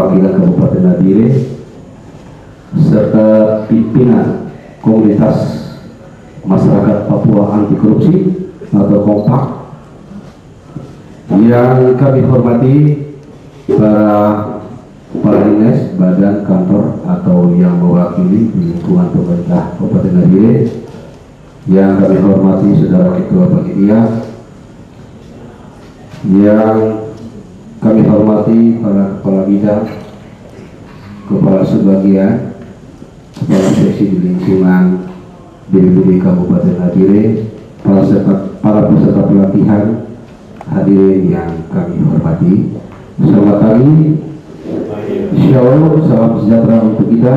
perwakilan Kabupaten Nabire serta pimpinan komunitas masyarakat Papua anti korupsi atau kompak, yang kami hormati para dinas, badan, kantor atau yang mewakili di lingkungan pemerintah Kabupaten Nabire, yang kami hormati saudara ketua panitia, yang kami hormati para kepala bidang, kepala subbagian, kepala seksi di lingkungan BPBD Kabupaten Nabire, para peserta pelatihan, hadirin yang kami hormati. Selamat pagi, Insyaallah, salam sejahtera untuk kita.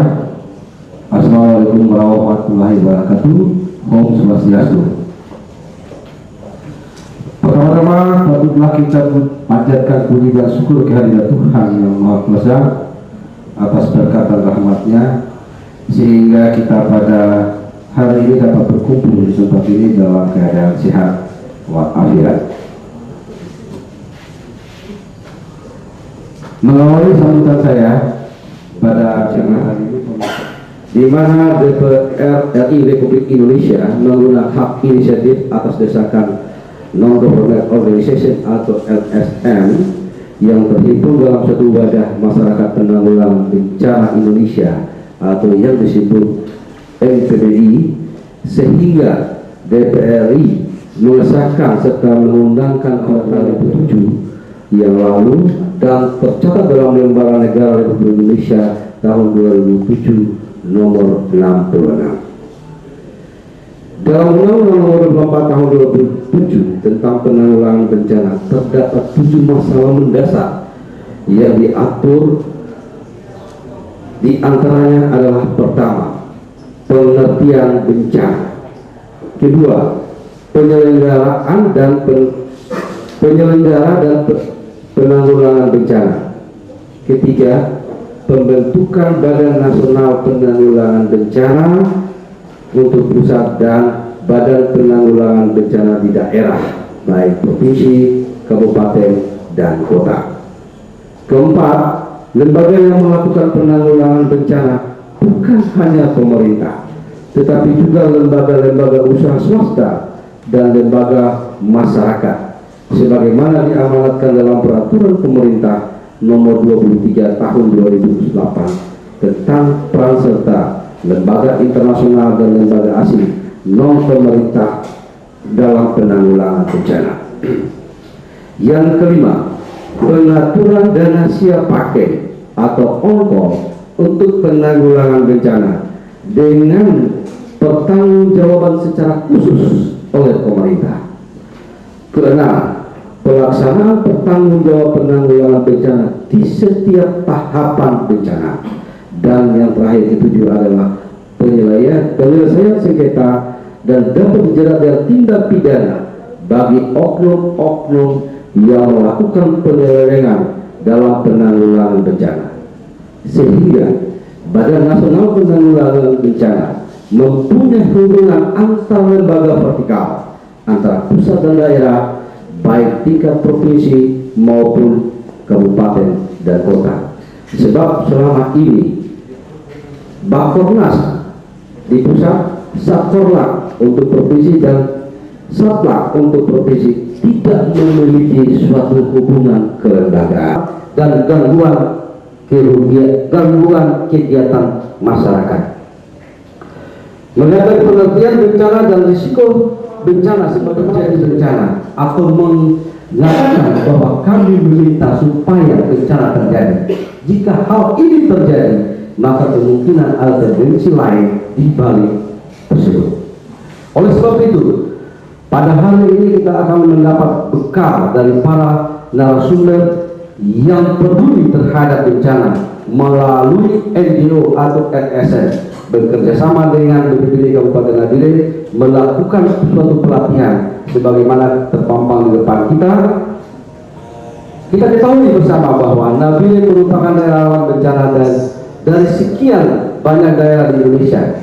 Assalamualaikum warahmatullahi wabarakatuh. Om Swastiastu. Pertama-tama patutlah kita panjatkan puji dan syukur kehadirat Tuhan yang Maha Kuasa atas berkat dan rahmatnya, sehingga kita pada hari ini dapat berkumpul di tempat ini dalam keadaan sehat walafiat. Mengawali sambutan saya pada acara hari ini, di mana DPR RI Republik Indonesia menggunakan hak inisiatif atas desakan Non-Government Organization atau LSM yang terhitung dalam satu wadah masyarakat penanggulangan bencana Indonesia atau yang disebut MPBI, sehingga DPR RI mengesahkan serta mengundangkan pada 2007 yang lalu dan tercatat dalam Lembaga Negara Republik Indonesia tahun 2007 nomor 66. Dalam Undang-Undang Nomor 24 tahun 2007 tentang penanggulangan bencana terdapat 7 masalah mendasar yang diatur. Di antaranya adalah: pertama, pengertian bencana; kedua, penyelenggaraan dan penanggulangan bencana; ketiga, pembentukan Badan Nasional Penanggulangan Bencana untuk pusat dan Badan Penanggulangan Bencana di daerah, baik provinsi, kabupaten, dan kota. Keempat, lembaga yang melakukan penanggulangan bencana bukan hanya pemerintah, tetapi juga lembaga-lembaga usaha swasta dan lembaga masyarakat, sebagaimana diamanatkan dalam Peraturan Pemerintah Nomor 23 Tahun 2008 tentang peran serta lembaga internasional dan lembaga asing non pemerintah dalam penanggulangan bencana. Yang kelima, pengaturan dana siap pakai atau on-call untuk penanggulangan bencana dengan pertanggungjawaban secara khusus oleh pemerintah. Keenam, pelaksanaan pertanggungjawab penanggulangan bencana di setiap tahapan bencana. Dan yang terakhir ketujuh adalah penyelesaian sengketa dan dapat dijerat dengan tindak pidana bagi oknum-oknum yang melakukan penyelewengan dalam penanggulangan bencana, sehingga Badan Nasional Penanggulangan Bencana mempunyai hubungan antar lembaga vertikal antara pusat dan daerah, baik tingkat provinsi maupun kabupaten dan kota. Sebab selama ini Bakornas di pusat, Satkorlak untuk provinsi, dan Satlak untuk provinsi tidak memiliki suatu hubungan kelembagaan dan gangguan kegiatan masyarakat. Mengenai pengertian bencana dan risiko bencana sebagai terjadi bencana, atau mengatakan bahwa kami meminta supaya bencana terjadi. Jika hal ini terjadi, maka kemungkinan ada intervensi lain di balik tersebut. Oleh sebab itu, pada hari ini kita akan mendapat bekal dari para narasumber yang peduli terhadap bencana melalui NGO atau LSM bekerjasama dengan BPBD Kabupaten Nabire melakukan suatu pelatihan sebagaimana terpampang di depan kita. Kita ketahui bersama bahwa Nabire merupakan daerah rawan bencana dan dari sekian banyak daerah di Indonesia.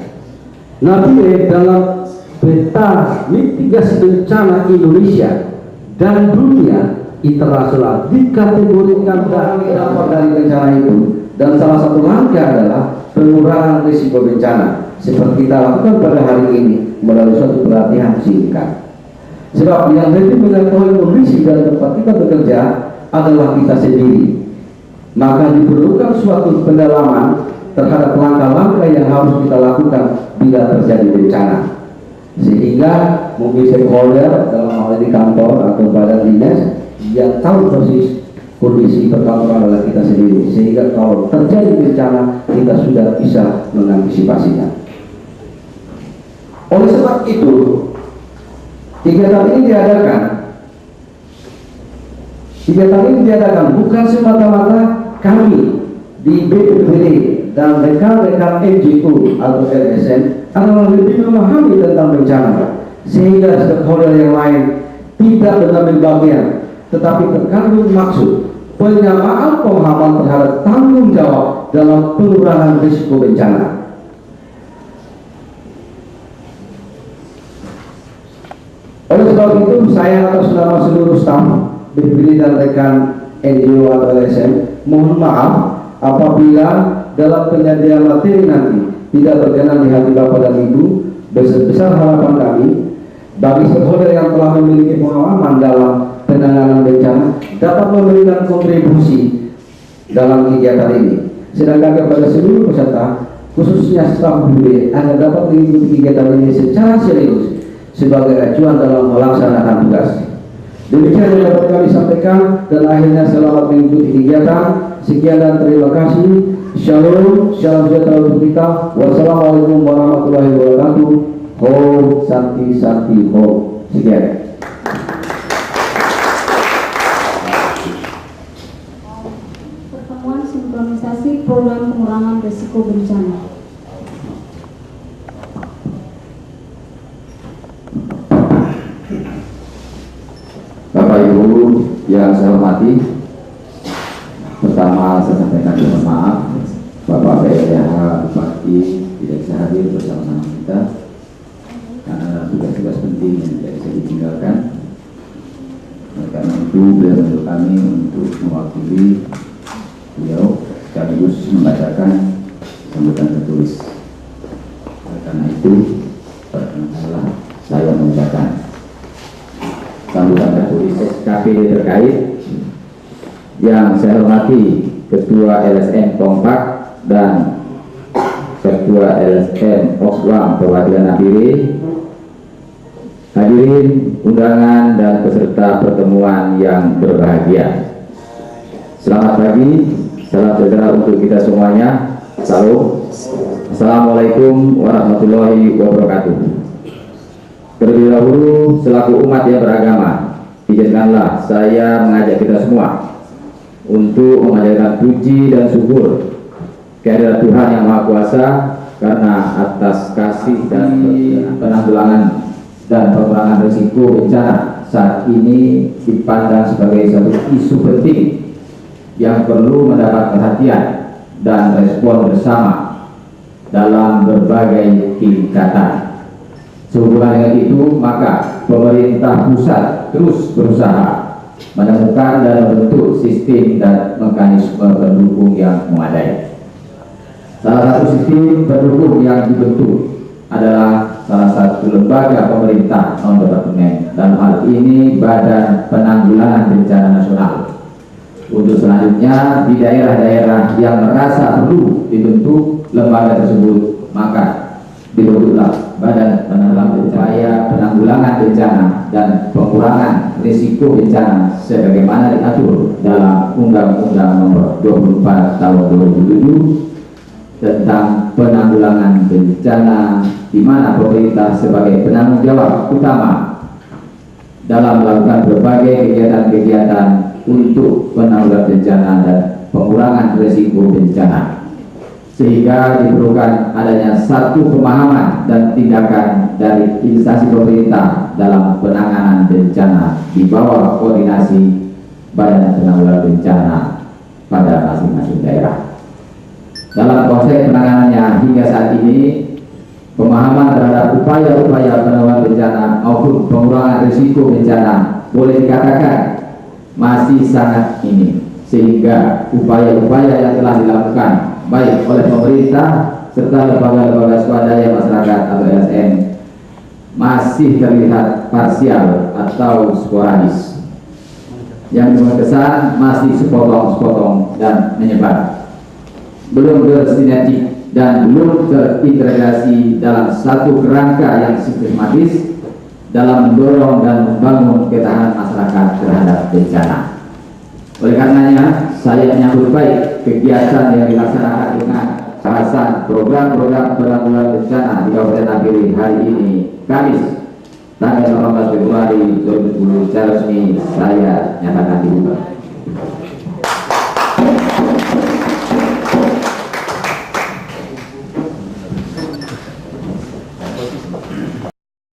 Nabire dalam peta mitigasi bencana Indonesia dan dunia internasional dikategorikan dampak dari bencana itu, dan salah satu langkah adalah pengurangan risiko bencana seperti kita lakukan pada hari ini melalui suatu pelatihan singkat. Sebab yang lebih mengetahui kondisi dan tempat kita bekerja adalah kita sendiri, maka diperlukan suatu pendalaman terhadap langkah-langkah yang harus kita lakukan bila terjadi bencana, sehingga mungkin stakeholder dalam hal ini kantor atau badan dinas yang tahu persis kondisi perkantoran adalah kita sendiri, sehingga kalau terjadi bencana kita sudah bisa mengantisipasinya. Oleh sebab itu, kegiatan ini diadakan bukan semata-mata kami di BPBD dan rekan-rekan NGO atau LSM adalah lebih memahami tentang bencana, sehingga stakeholder yang lain tidak mengambil bagian, tetapi terkandung maksud penyamaan pemahaman terhadap tanggung jawab dalam pengurangan risiko bencana. Oleh sebab itu, saya atas nama seluruh staf BPBD dan rekan NGO atau LSM mohon maaf apabila dalam penyajian materi nanti tidak berkenan di hati Bapak dan Ibu. Besar harapan kami bagi stakeholder yang telah memiliki pengalaman dalam penanganan bencana dapat memberikan kontribusi dalam kegiatan ini. Sedangkan kepada seluruh peserta, khususnya staf BPBD, agar dapat mengikuti kegiatan ini secara serius sebagai acuan dalam melaksanakan tugas. Demikian yang dapat kami sampaikan, dan akhirnya selamat mengikuti kegiatan. Sekian dan terima kasih. Shalom, salam sejahtera untuk kita. Wassalamualaikum warahmatullahi wabarakatuh. Ho Sakti Sakti Ho. Sekian. Pertemuan sinkronisasi program pengurangan risiko bencana. Bapak Ibu yang saya hormati, pertama saya sampaikan mohon maaf Bapak PLH Bupati tidak bisa hadir bersama kita karena tugas-tugas penting yang tidak bisa ditinggalkan. Oleh karena itu beliau menyuruh kami untuk mewakili beliau sekaligus membacakan sambutan tertulis. Oleh karena itu perkenankanlah saya membacakan sambutan tertulis SKPD terkait. Yang saya hormati Ketua LSM Kompak dan Ketua LSM Okswam Perwakilan APD, hadirin undangan dan peserta pertemuan yang berbahagia. Selamat pagi, salam sejahtera untuk kita semuanya. Salam. Assalamualaikum warahmatullahi wabarakatuh. Terlebih dahulu, selaku umat yang beragama, izinkanlah saya mengajak kita semua untuk memanjatkan puji dan syukur kehadirat Tuhan Yang Maha Kuasa, karena atas kasih dan penanggulangan dan pengurangan risiko bencana saat ini dipandang sebagai satu isu penting yang perlu mendapat perhatian dan respon bersama dalam berbagai tingkatan. Sehubungan dengan itu, maka pemerintah pusat terus berusaha menemukan dan membentuk sistem dan mekanisme pendukung yang memadai. Salah satu sistem pendukung yang dibentuk adalah salah satu lembaga pemerintah non departemen, dalam hal ini Badan Penanggulangan Bencana Nasional. Untuk selanjutnya, di daerah-daerah yang merasa perlu dibentuk lembaga tersebut, maka dibentuklah Badan Penanggulangan Bencana dan Pengurangan Risiko Bencana sebagaimana diatur dalam Undang-Undang Nomor 24 Tahun 2007 tentang penanggulangan bencana, di mana pemerintah sebagai penanggung jawab utama dalam melakukan berbagai kegiatan-kegiatan untuk penanggulangan bencana dan pengurangan risiko bencana, sehingga diperlukan adanya satu pemahaman dan tindakan dari instansi pemerintah dalam penanganan bencana di bawah koordinasi Badan Penanggulangan Bencana pada masing-masing daerah. Dalam konsep penanganannya hingga saat ini, pemahaman terhadap upaya-upaya penanggulangan bencana maupun pengurangan risiko bencana boleh dikatakan masih sangat minim, sehingga upaya-upaya yang telah dilakukan baik oleh pemerintah serta lembaga-lembaga swadaya masyarakat atau LSM masih terlihat parsial atau sporadis, yang berkesan masih sepotong-sepotong dan menyebar, belum bersinergi dan belum terintegrasi dalam satu kerangka yang sistematis dalam mendorong dan membangun ketahanan masyarakat terhadap bencana. Oleh karenanya, saya menyambut baik kegiatan yang dilaksanakan dengan bahasan program-program penanggulangan bencana di Kabupaten Nagari hari ini, Kamis, tanggal 18 Februari 2010, secara resmi saya nyatakan dibuka.